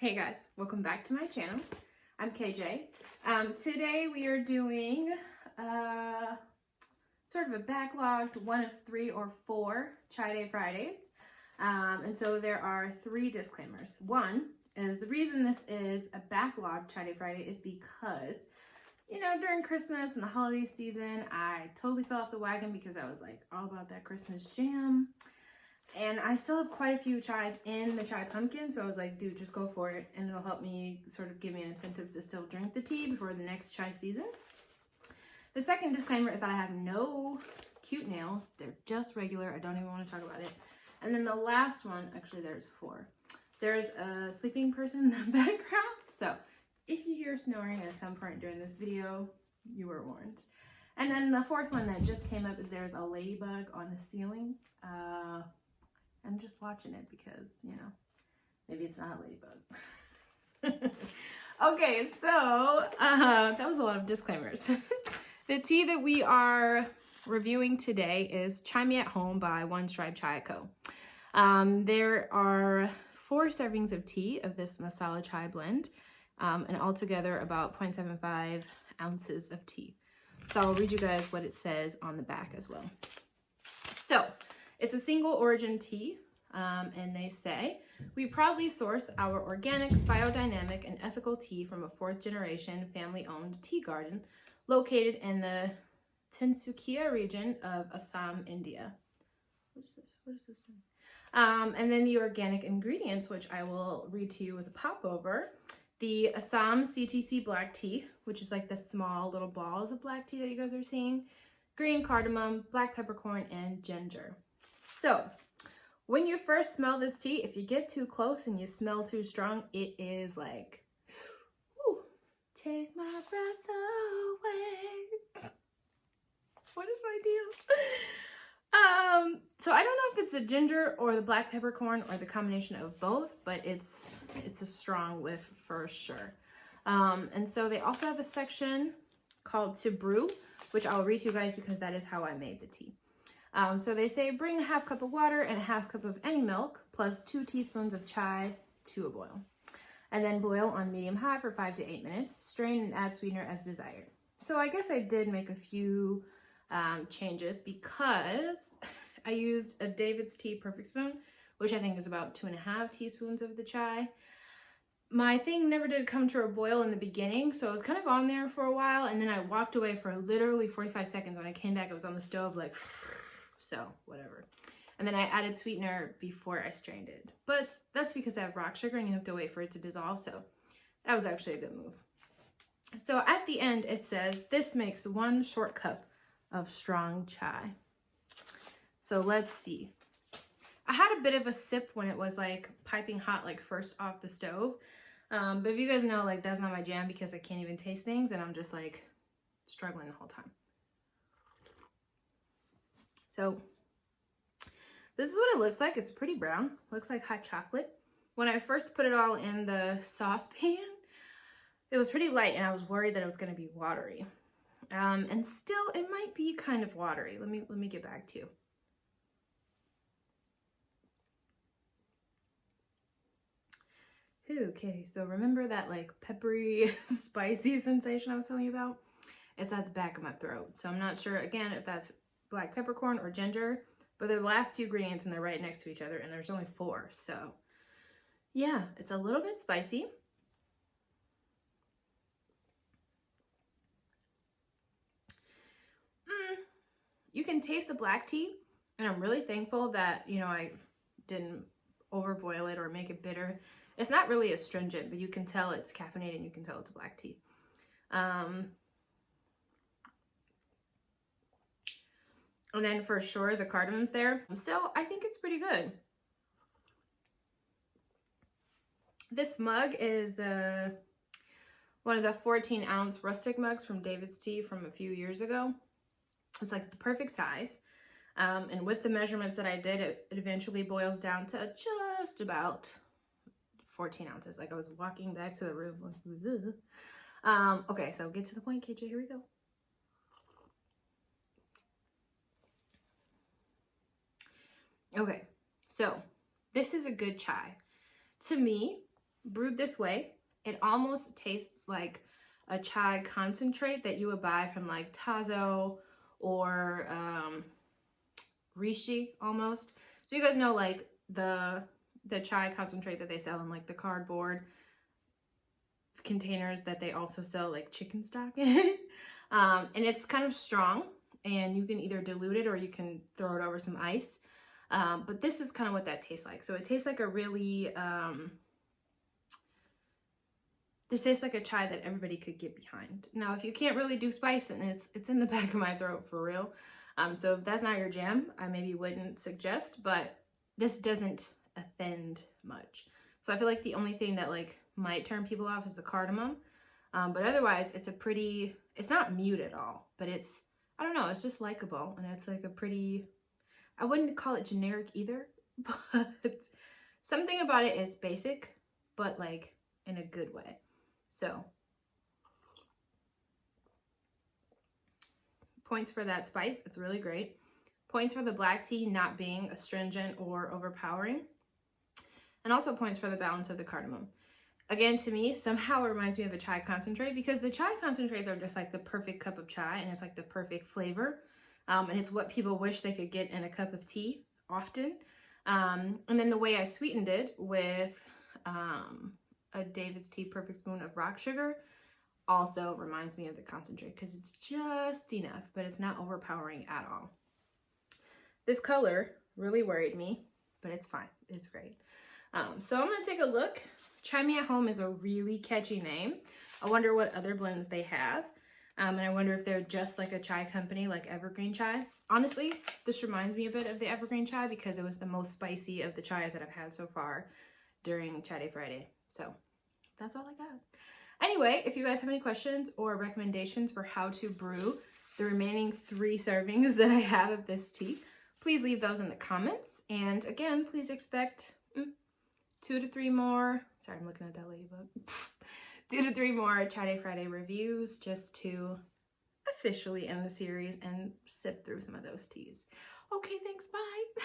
Hey guys, welcome back to my channel. I'm KJ. Today we are doing sort of a backlogged one of 3 or 4 Chai Day Fridays. And so there are 3 disclaimers. One is the reason this is a backlogged Chai Day Friday is because, you know, during Christmas and the holiday season, I totally fell off the wagon because I was like all about that Christmas jam. And I still have quite a few chais in the chai pumpkin, so I was like, dude, just go for it, and it'll help me sort of give me an incentive to still drink the tea before the next chai season. The second disclaimer is that I have no cute nails. They're just regular. I don't even want to talk about it. And then the last one, actually there's 4. There's a sleeping person in the background, so if you hear snoring at some point during this video, you were warned. And then the 4th one that just came up is there's a ladybug on the ceiling. I'm just watching it because, you know, maybe it's not a ladybug. Okay, so that was a lot of disclaimers. The tea that we are reviewing today is Chai Me at Home by One Stripe Chai Co. There are 4 servings of tea of this masala chai blend, and altogether about 0.75 ounces of tea. So I'll read you guys what it says on the back as well. So, it's a single origin tea, and they say, we proudly source our organic, biodynamic, and ethical tea from a 4th generation family-owned tea garden located in the Tinsukia region of Assam, India. What is this? What is this doing? And then the organic ingredients, which I will read to you with a popover. The Assam CTC black tea, which is like the small little balls of black tea that you guys are seeing. Green cardamom, black peppercorn, and ginger. So, when you first smell this tea, if you get too close and you smell too strong, it is like, whew, take my breath away. What is my deal? So I don't know if it's the ginger or the black peppercorn or the combination of both, but it's a strong whiff for sure. And so they also have a section called To Brew, which I'll read to you guys because that is how I made the tea. So they say bring a half cup of water and a half cup of any milk plus 2 teaspoons of chai to a boil. And then boil on medium high for 5 to 8 minutes. Strain and add sweetener as desired. So I guess I did make a few changes because I used a David's Tea Perfect Spoon, which I think is about 2.5 teaspoons of the chai. My thing never did come to a boil in the beginning, so I was kind of on there for a while, and then I walked away for literally 45 seconds. When I came back, it was on the stove, like, so whatever. And then I added sweetener before I strained it. But that's because I have rock sugar and you have to wait for it to dissolve, so that was actually a good move. So at the end, it says, this makes 1 short cup of strong chai. So let's see. I had a bit of a sip when it was like piping hot, like first off the stove. But if you guys know, like that's not my jam because I can't even taste things and I'm just like struggling the whole time. So this is what it looks like. It's pretty brown. Looks like hot chocolate. When I first put it all in the saucepan, it was pretty light and I was worried that it was going to be watery. And still it might be kind of watery. Let me get back to you. Okay, so remember that like peppery, spicy sensation I was telling you about? It's at the back of my throat. So I'm not sure, again, if that's black peppercorn or ginger, but they're the last 2 ingredients and they're right next to each other and there's only 4. So yeah, it's a little bit spicy. You can taste the black tea, and I'm really thankful that, you know, I didn't overboil it or make it bitter. It's not really astringent, but you can tell it's caffeinated and you can tell it's black tea. And then for sure the cardamom's there. So I think it's pretty good. This mug is one of the 14-ounce rustic mugs from David's Tea from a few years ago. It's like the perfect size. And with the measurements that I did, it eventually boils down to just about 14 ounces. Like I was walking back to the room. Okay, so get to the point, KJ. Here we go. Okay, so this is a good chai. To me, brewed this way, it almost tastes like a chai concentrate that you would buy from like Tazo or Rishi almost. So you guys know like the chai concentrate that they sell in like the cardboard containers that they also sell like chicken stock in. And it's kind of strong, and you can either dilute it or you can throw it over some ice. But this is kind of what that tastes like. So it tastes like a really, this tastes like a chai that everybody could get behind. Now, if you can't really do spice, and it's in the back of my throat for real. So if that's not your jam, I maybe wouldn't suggest, but this doesn't offend much. So I feel like the only thing that like might turn people off is the cardamom. But otherwise, it's not mute at all, but it's, I don't know, it's just likable. And it's like a pretty, I wouldn't call it generic either, but something about it is basic, but like in a good way. So points for that spice, it's really great. Points for the black tea not being astringent or overpowering. And also points for the balance of the cardamom. Again, to me, somehow it reminds me of a chai concentrate, because the chai concentrates are just like the perfect cup of chai, and it's like the perfect flavor. And it's what people wish they could get in a cup of tea often. And then the way I sweetened it with a David's Tea Perfect Spoon of rock sugar also reminds me of the concentrate, because it's just enough, but it's not overpowering at all. This color really worried me, but it's fine. It's great. So I'm going to take a look. Chai Me at Home is a really catchy name. I wonder what other blends they have. And I wonder if they're just like a chai company like Evergreen Chai. Honestly, this reminds me a bit of the Evergreen Chai because it was the most spicy of the chais that I've had so far during Chai Day Friday. So that's all I got. Anyway, if you guys have any questions or recommendations for how to brew the remaining 3 servings that I have of this tea, please leave those in the comments. And again, please expect 2 to 3 more, sorry, I'm looking at that ladybug, 2 to 3 more Chai Day Friday reviews just to officially end the series and sip through some of those teas. Okay, thanks, bye.